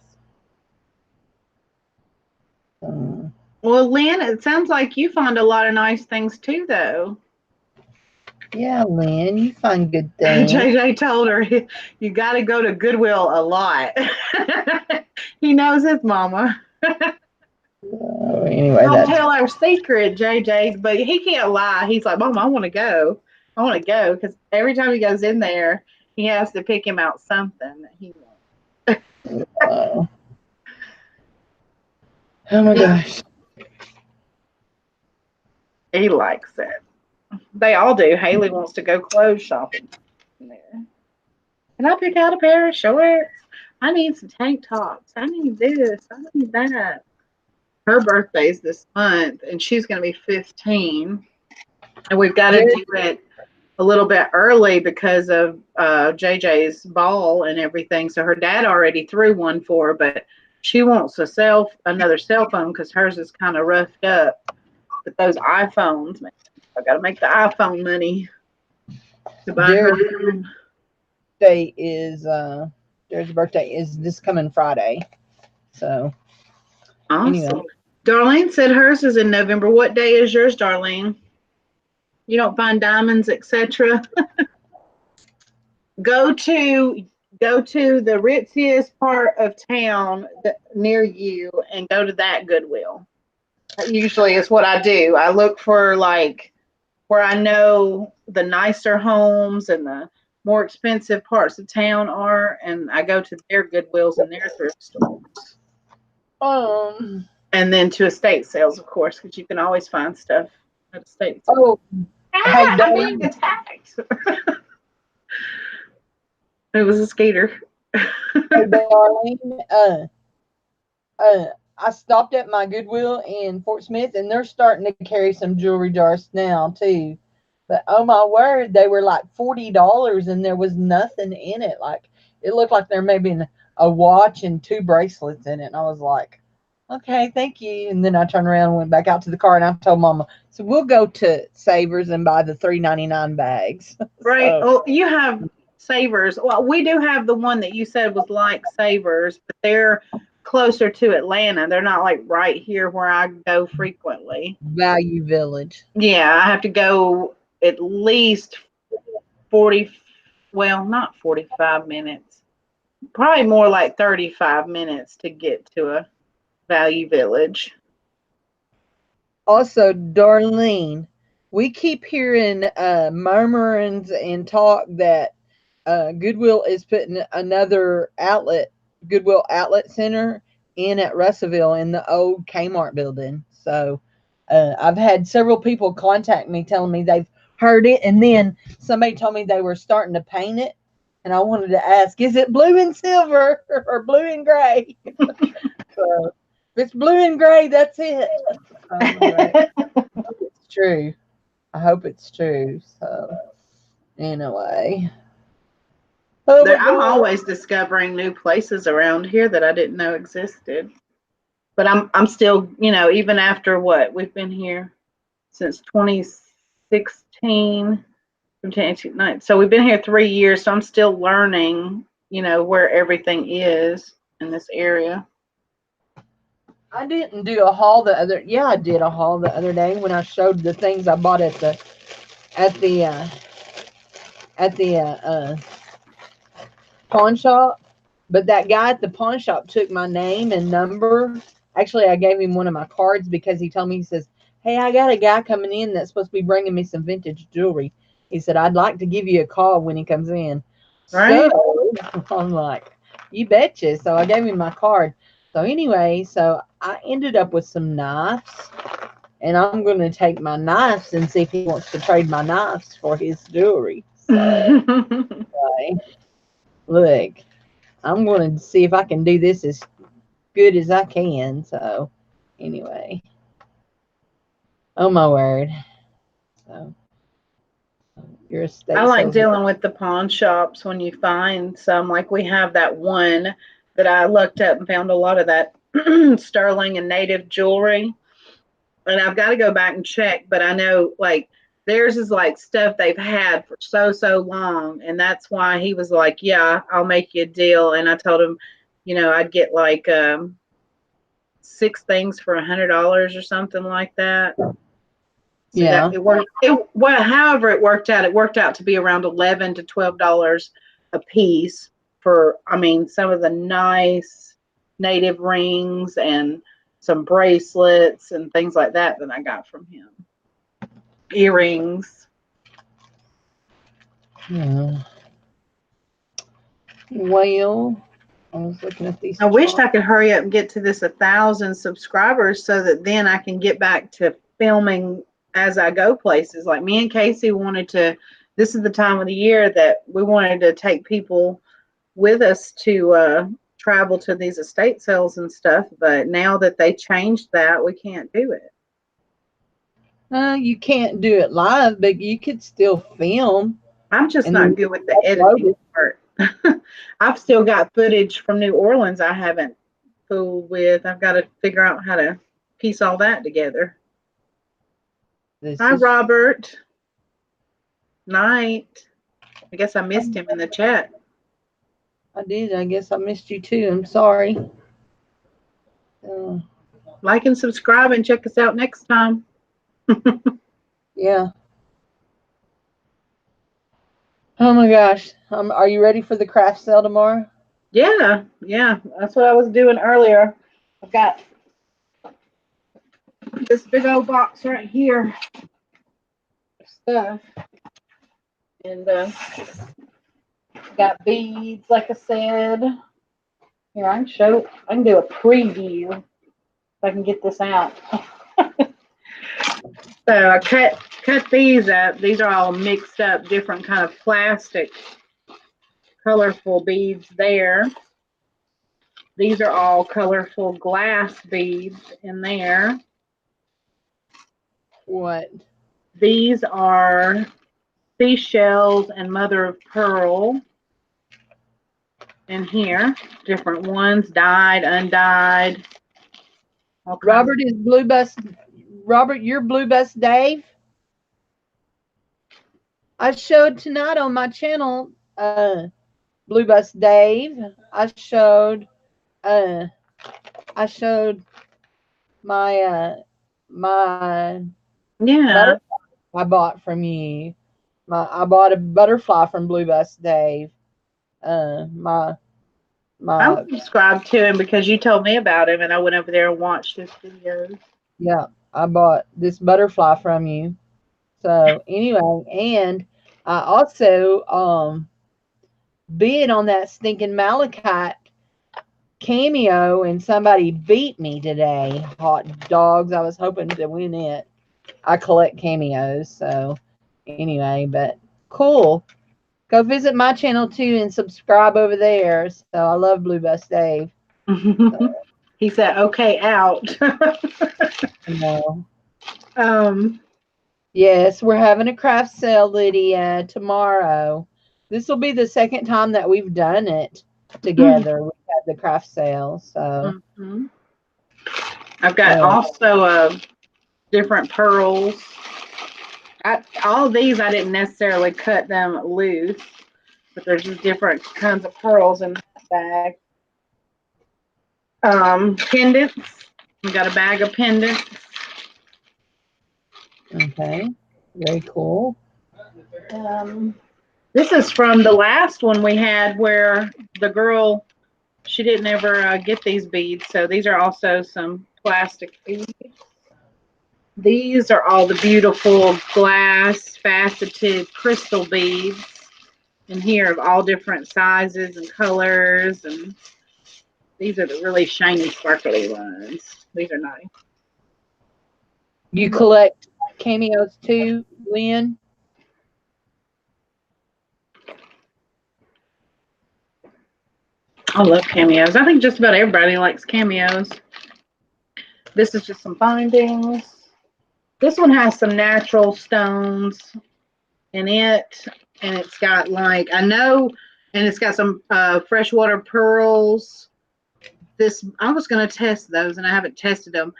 Well, Lynn, it sounds like you find a lot of nice things too, though. Yeah, Lynn, you find good things. JJ told her you got to go to Goodwill a lot. He knows his mama. Anyway, Don't tell our secret, JJ, but he can't lie. He's like, Mom, I want to go. I want to go because every time he goes in there, he has to pick him out something that he wants. Oh my gosh. He likes it. They all do. Haley wants to go clothes shopping there. Can I pick out a pair of shorts? I need some tank tops. I need this. I need that. Her birthday's this month, and she's going to be 15. And we've got to do it a little bit early because of JJ's ball and everything. So her dad already threw one for her, but she wants another cell phone because hers is kind of roughed up. But those iPhones, man, I got to make the iPhone money to buy her. Jared's birthday is this coming Friday. So, Awesome. Anyway. Darlene said hers is in November. What day is yours, Darlene? You don't find diamonds, etc. Go to the ritziest part of town near you and go to that Goodwill. That usually is what I do. I look for like where I know the nicer homes and the more expensive parts of town are, and I go to their Goodwills and their thrift stores. And then to estate sales, of course, because you can always find stuff at estate sales. Oh, hey, I'm being Darlene. attacked. It was a skater. Hey, Darlene. I stopped at my Goodwill in Fort Smith, and they're starting to carry some jewelry jars now too. But oh my word, they were like $40, and there was nothing in it. Like it looked like there may be a watch and two bracelets in it. And I was like, okay, thank you. And then I turned around and went back out to the car, and I told Mama, so we'll go to Savers and buy the $3.99 bags. Right. So Oh, you have Savers. Well, we do have the one that you said was like Savers, but they're closer to Atlanta. They're not like right here where I go frequently. Value Village. Yeah, I have to go at least 40, well, not 45 minutes. Probably more like 35 minutes to get to a Value Village. Also, Darlene, we keep hearing murmurings and talk that Goodwill is putting another Goodwill outlet center in at Russellville in the old Kmart building. So I've had several people contact me telling me they've heard it, and then somebody told me they were starting to paint it, and I wanted to ask, is it blue and silver or blue and gray? So if it's blue and gray, that's it. Oh my God. It's true. I hope it's true. So anyway. Oh my I'm God. always discovering new places around here that I didn't know existed. But I'm still, even after what we've been here since 2016, so we've been here 3 years. So I'm still learning, where everything is in this area. I didn't do a haul the other. Yeah, I did a haul the other day when I showed the things I bought at the uh, at the pawn shop. But that guy at the pawn shop took my name and number. Actually, I gave him one of my cards because he told me, he says, "Hey, I got a guy coming in that's supposed to be bringing me some vintage jewelry." He said, "I'd like to give you a call when he comes in." So Right? I'm like, "You betcha." So I gave him my card. So anyway, so I ended up with some knives, and I'm going to take my knives and see if he wants to trade my knives for his jewelry. So okay, look, I'm going to see if I can do this as good as I can. So anyway, oh my word. So your I estate like sales. dealing with the pawn shops when you find some. Like we have that one that I looked up and found a lot of that sterling and native jewelry. And I've got to go back and check, but I know like theirs is like stuff they've had for so long, and that's why he was like, "Yeah, I'll make you a deal." And I told him, I'd get like 6 things for $100 or something like that. So that Yeah. it worked. However it worked out. It worked out to be around $11 to $12 a piece for. I mean, some of the nice native rings and some bracelets and things like that I got from him. Earrings. Yeah. Well, I was looking at these I wished charts. I could hurry up and get to this 1,000 subscribers so that then I can get back to filming as I go places. Like me and Casey wanted to. This is the time of the year that we wanted to take people with us to travel to these estate sales and stuff. But now that they changed that, we can't do it. You can't do it live, but you could still film I'm just and not then good with the upload editing it. part. I've still got footage from New Orleans I haven't fooled with. I've got to figure out how to piece all that together. This Hi, is Robert. Night. I guess I missed him in the chat. I did. I guess I missed you too. I'm sorry. Uh, Like and subscribe and check us out next time. yeah. Oh my gosh. Are you ready for the craft sale tomorrow? Yeah, that's what I was doing earlier. I've got this big old box right here of stuff, and got beads, like I said. Here, I can do a preview if I can get this out. So I cut these up. These are all mixed up, different kind of plastic, colorful beads there. These are all colorful glass beads in there. What? These are seashells and mother of pearl in here. Different ones, dyed, undyed. All kinds. Robert is Blue Bus. Robert, you're Blue Bus Dave. I showed tonight on my channel, Blue Bus Dave. Uh, I showed my Yeah. butterfly I bought from you. I bought a butterfly from Blue Bus Dave. Uh, my I'm my subscribed to him because you told me about him and I went over there and watched his videos. yeah, I bought this butterfly from you. So anyway, and I also bid on that stinking malachite cameo, and somebody beat me today. Hot dogs! I was hoping to win it. I collect cameos, so anyway, but cool. Go visit my channel too and subscribe over there. So I love Blue Bus Dave. So, He said, "Okay, out." you know. um, Yes, we're having a craft sale, Lydia, tomorrow. This will be the second time that we've done it together. We've had the craft sale, so mhm. I've got uh, also different pearls. All these I didn't necessarily cut them loose, but there's just different kinds of pearls in that bag. Pendants. We got a bag of pendants. okay, very cool. Um, this is from the last one we had where the girl, she didn't ever get these beads. So these are also some plastic beads. These are all the beautiful glass faceted crystal beads in here of all different sizes and colors. And these are the really shiny, sparkly ones. These are nice. You collect cameos too, Lynn? I love cameos. I think just about everybody likes cameos. This is just some bindings. This one has some natural stones in it, and it's got like I know, and it's got some freshwater pearls. This I was gonna test those, and I haven't tested them.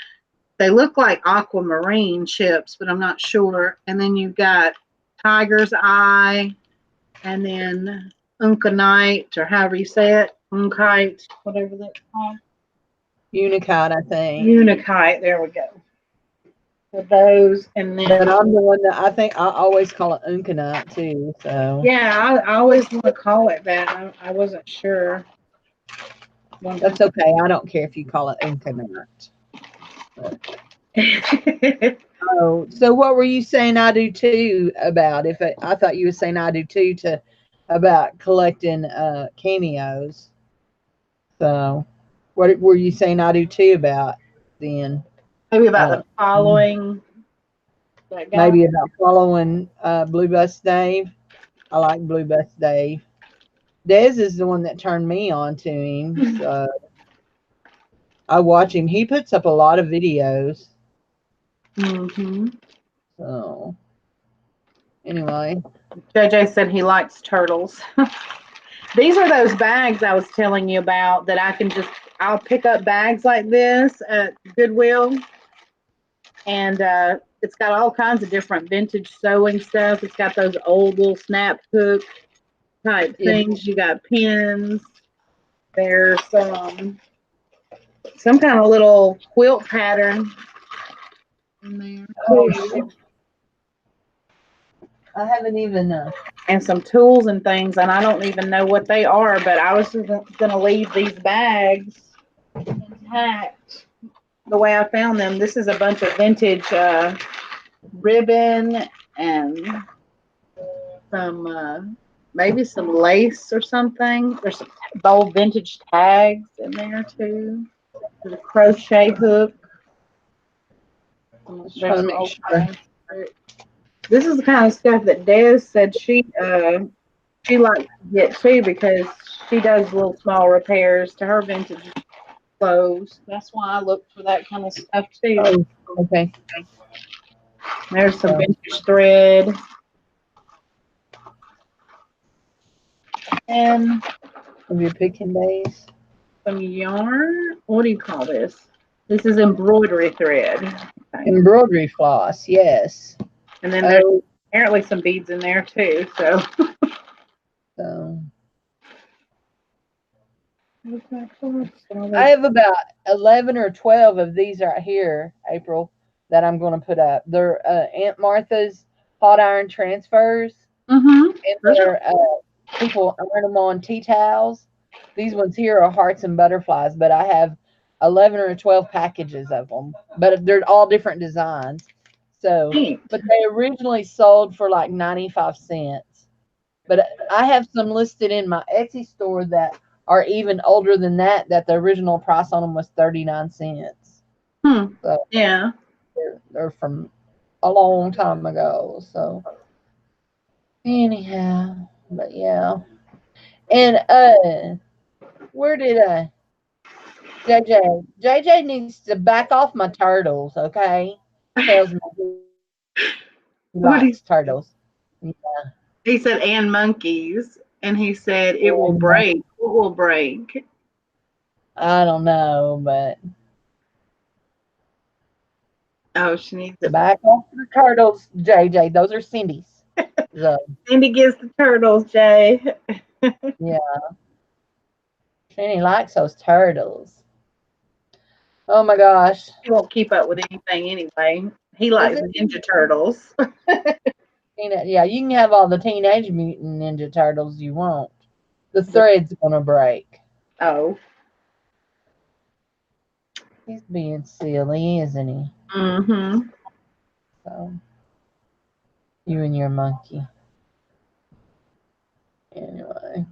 They look like aquamarine chips, but I'm not sure. And then you've got tiger's eye, and then uncanite, or however you say it, unkite, whatever that's called. Unicode, I think. Unikite. There we go. For those, and But then I'm the one that I think I always call it uncanite too. So yeah, I always want to call it that. I wasn't sure. that's okay. I don't care if you call it uncanite. Oh, so what were you saying I do too about if I thought you were saying I do too to about collecting cameos. So what were you saying I do too about then? Maybe about Uh, the following that guy. maybe about following Blue Bus Dave. I like Blue Bus Dave. Dez is the one that turned me on to him. So I watch him. He puts up a lot of videos. Mm-hmm. So anyway. JJ said he likes turtles. These are those bags I was telling you about that I'll pick up bags like this at Goodwill, and it's got all kinds of different vintage sewing stuff. It's got those old little snap hook type Yeah. things. You got pins. There's some kind of little quilt pattern in there Oh, too, I haven't even. and some tools and things, and I don't even know what they are. But I was just gonna leave these bags intact the way I found them. This is a bunch of vintage ribbon and some maybe some lace or something. There's some bold vintage tags in there too. There's a crochet hook. Just trying There's to some make old sure. fabric. This is the kind of stuff that Des said she likes to get too because she does little small repairs to her vintage clothes. That's why I look for that kind of stuff too. Oh, okay. There's some So, vintage thread and of your picking days. some yarn. What do you call this? This is embroidery thread. Okay. Embroidery floss, yes. And then there's Oh, apparently some beads in there too. So so I there's have about 11 or 12 of these right here, April, that I'm going to put up. They're Aunt Martha's hot iron transfers, and are they're people iron them on tea towels. These ones here are hearts and butterflies, but I have 11 or 12 packages of them, but they're all different designs. So, neat. but they originally sold for like 95 cents. But I have some listed in my Etsy store that are even older than that, that the original price on them was 39 cents. Hmm. So Yeah. they're from a long time ago. So anyhow, but yeah. And where did JJ needs to back off my turtles, okay? Tells me he What he likes turtles. Yeah, he said and monkeys. And he said it will and, break. It will break. I don't know, but Oh, she needs it. back off the turtles, JJ. Those are Cindy's. So Cindy gets the turtles, Jay. yeah, Trini likes those turtles. Oh my gosh. He won't keep up with anything anyway. He Is likes it? Ninja Turtles. Yeah, you can have all the Teenage Mutant Ninja Turtles you want. The But thread's gonna break. oh. He's being silly, isn't he? Mm-hmm. So you and your monkey. Anyway,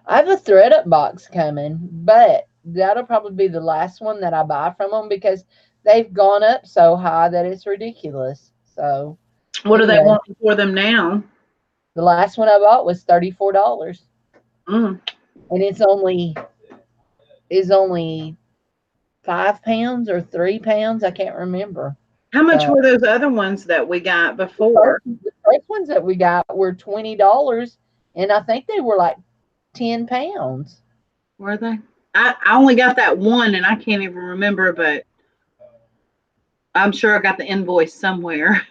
I have a thread up box coming, but that'll probably be the last one that I buy from them because they've gone up so high that it's ridiculous. So What do they anyway, want for them now? the last one I bought was $34, Mm. and it's only 5 pounds or 3 pounds. I can't remember. How much So were those other ones that we got the first, before? the first ones that we got were $20, and I think they were like 10 pounds. Were they? I only got that one and I can't even remember, but I'm sure I got the invoice somewhere.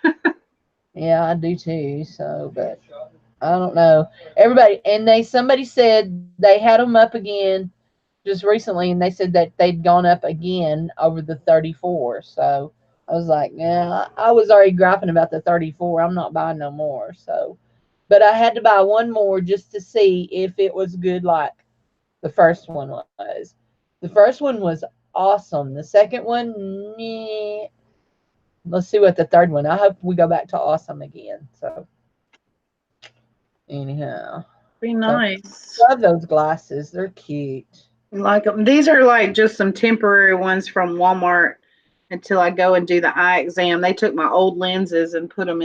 Yeah, I do too. So, but I don't know. Somebody said they had them up again just recently, and they said that they'd gone up again over the 34. So I was like, yeah, I was already griping about the 34. I'm not buying no more. So, but I had to buy one more just to see if it was good like the first one was. The first one was awesome. The second one, meh. Let's see what the third one. I hope we go back to awesome again. So anyhow, Be so nice. love those glasses. They're cute. Like them. These are like just some temporary ones from Walmart until I go and do the eye exam. They took my old lenses and put them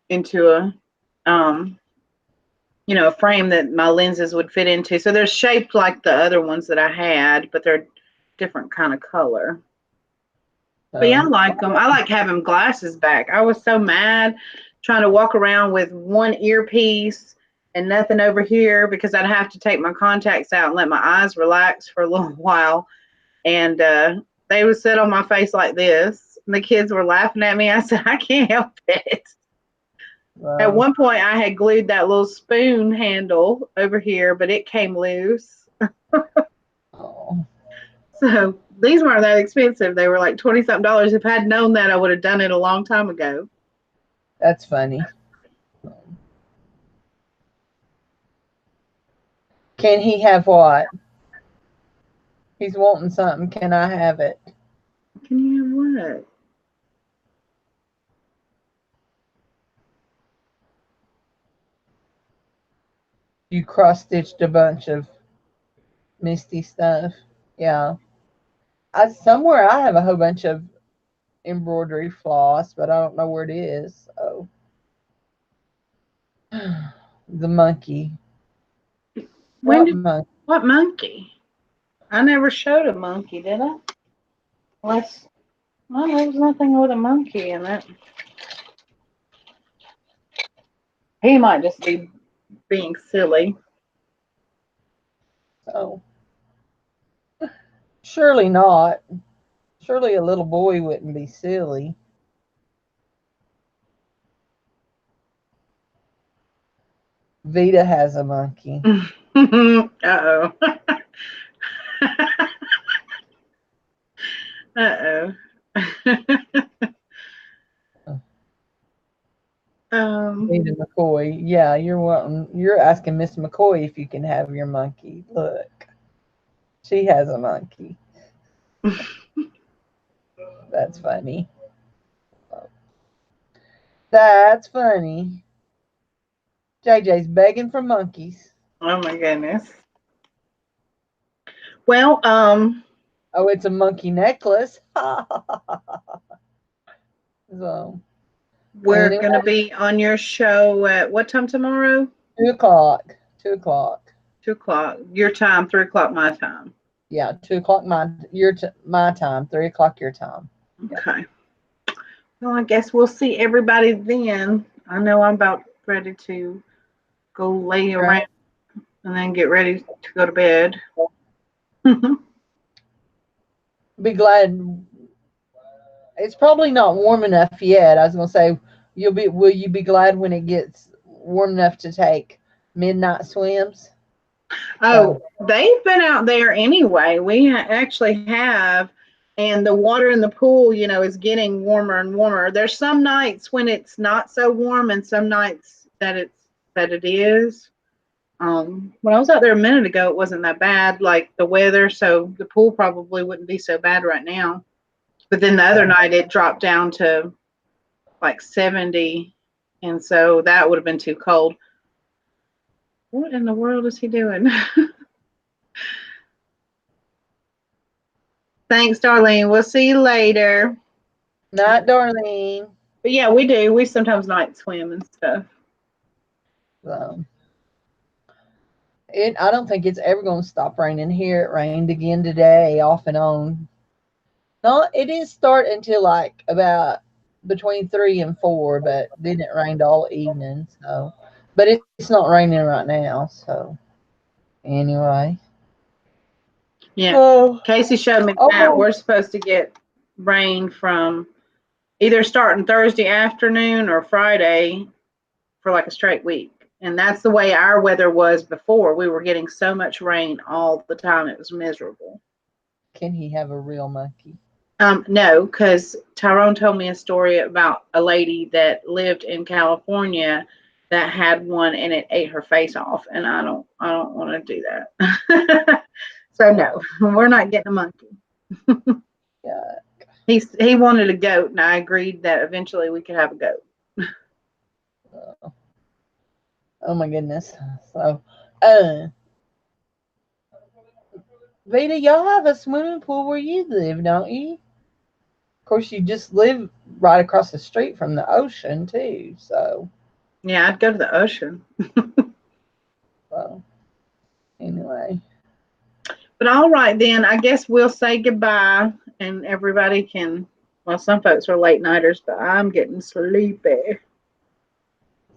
into um a frame that my lenses would fit into. So they're shaped like the other ones that I had, but they're different kind of color. But yeah, I So like them. I like having glasses back. I was so mad trying to walk around with one earpiece and nothing over here because I'd have to take my contacts out and let my eyes relax for a little while. And they would sit on my face like this. And the kids were laughing at me. I said, I can't help it. At well, one point, I had glued that little spoon handle over here, but it came loose. oh, So these weren't that expensive. They were like 20 something dollars. If I had known that, I would have done it a long time ago. that's funny. Can he have what? He's wanting something. Can I have it? Can you have what? You cross stitched a bunch of Misty stuff. Yeah. I somewhere I have a whole bunch of embroidery floss, but I don't know where it is. So the monkey. When What did monkey? what monkey? I never showed a monkey, did I? Unless well, there was nothing with a monkey in it. He might just be being silly. Oh, surely not. Surely a little boy wouldn't be silly. Vita has a monkey. Uh-oh. Uh-oh. um, Vita McCoy. Yeah, you're wanting, you're asking Miss McCoy if you can have your monkey. Look, she has a monkey. That's funny. That's funny. JJ's begging for monkeys. oh my goodness. Well, Oh, it's a monkey necklace. So, we're anyway, gonna be on your show at what time tomorrow? 2 o'clock. 2 o'clock. 2 o'clock. Your time, 3 o'clock my time. Yeah, 2 o'clock my time, 3 o'clock your time. Yeah. Okay. Well, I guess we'll see everybody then. I know I'm about ready to go lay Right. around and then get ready to go to bed. Be glad. It's probably not warm enough yet. I was gonna say you'll be. Will you be glad when it gets warm enough to take midnight swims? Oh, So they've been out there anyway. We actually have, and the water in the pool, is getting warmer and warmer. There's some nights when it's not so warm, and some nights that it is. When I was out there a minute ago, it wasn't that bad, like the weather, so the pool probably wouldn't be so bad right now. But then the other uh, night, it dropped down to like 70, and so that would have been too cold. What in the world is he doing? Thanks, Darlene. We'll see you later. not Darlene. But yeah, we do. We sometimes night swim and stuff. So I don't think it's ever going to stop raining here. It rained again today, off and on. Not. It didn't start until like about between 3 and 4, but then it rained all evening. So, but it's not raining right now. So anyway. Yeah. Oh, Casey showed me that. oh, We're supposed to get rain from either starting Thursday afternoon or Friday for like a straight week. And that's the way our weather was before. We were getting so much rain all the time. It was miserable. can he have a real monkey? No, because Tyrone told me a story about a lady that lived in California that had one and it ate her face off, and I don't want to do that. So no, Oh, we're not getting a monkey. yeah. He wanted a goat, and I agreed that eventually we could have a goat. Oh, oh my goodness. So, uh, Vita, y'all have a swimming pool where you live, don't you? Of course, you just live right across the street from the ocean too. Yeah, I'd go to the ocean. So anyway, But all right then, I guess we'll say goodbye, and everybody can. Well, some folks are late nighters, but I'm getting sleepy.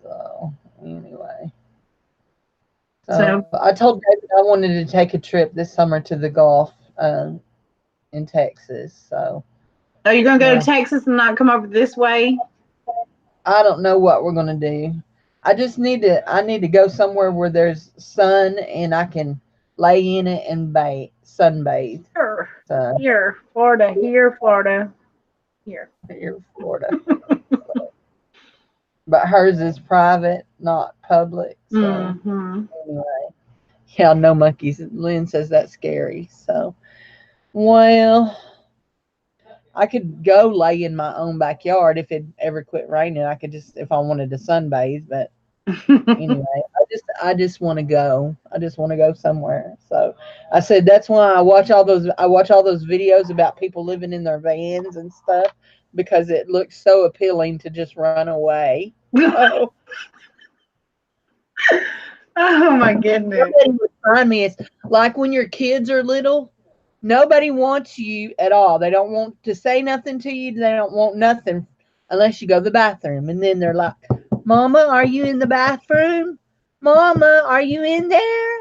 so anyway, so So, I told David I wanted to take a trip this summer to the Gulf in Texas. So are you gonna go to well, Texas and not come over this way? I don't know what we're gonna do. I need to go somewhere where there's sun and I can lay in it and sunbathe. Here, So here, Florida, here, Florida, here. here, Florida. But hers is private, not public. So Mm-hmm. anyway, yeah, no monkeys. Lynn says that's scary. So well, I could go lay in my own backyard if it ever quit raining. I could just if I wanted to sunbathe, but Anyway, I just want to go. I just want to go somewhere. So I said that's why I watch all those videos about people living in their vans and stuff because it looks so appealing to just run away. So Oh my goodness. nobody would find me. It's like when your kids are little, nobody wants you at all. They don't want to say nothing to you. They don't want nothing unless you go to the bathroom. And then they're like, Mama, are you in the bathroom? Mama, are you in there?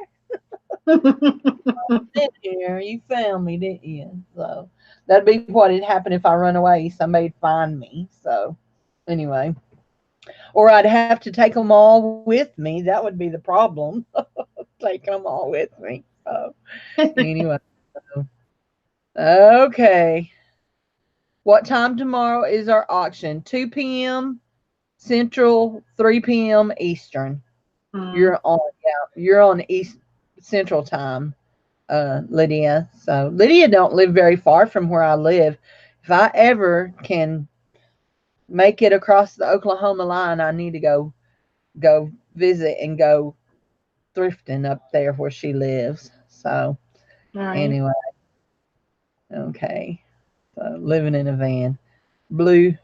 In here. You found me, didn't you? So that'd be what would happen if I run away. Somebody'd find me. So anyway, or I'd have to take them all with me. That would be the problem. Taking them all with me. So anyway, so, okay. What time tomorrow is our auction? 2 p.m. Central, 3 p.m. Eastern. Mm, You're on East Central time, Lydia. So Lydia don't live very far from where I live. If I ever can make it across the Oklahoma line, I need to go visit and go thrifting up there where she lives. So right. anyway, okay. So living in a van. Blue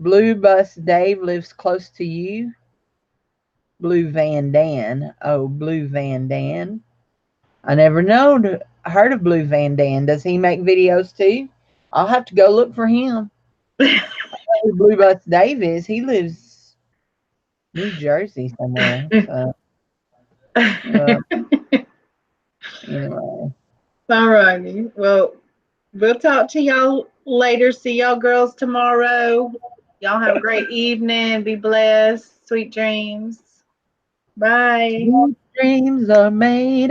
Blue Bus Dave lives close to you. Blue Van Dan. Oh, Blue Van Dan. I never heard of Blue Van Dan. Does he make videos too? I'll have to go look for him. Who Blue Bus Dave is? He lives New Jersey somewhere. So uh, anyway, All righty. Well, we'll talk to y'all later. See y'all girls tomorrow. Y'all have a great evening. Be blessed. Sweet dreams. Bye. dreams are made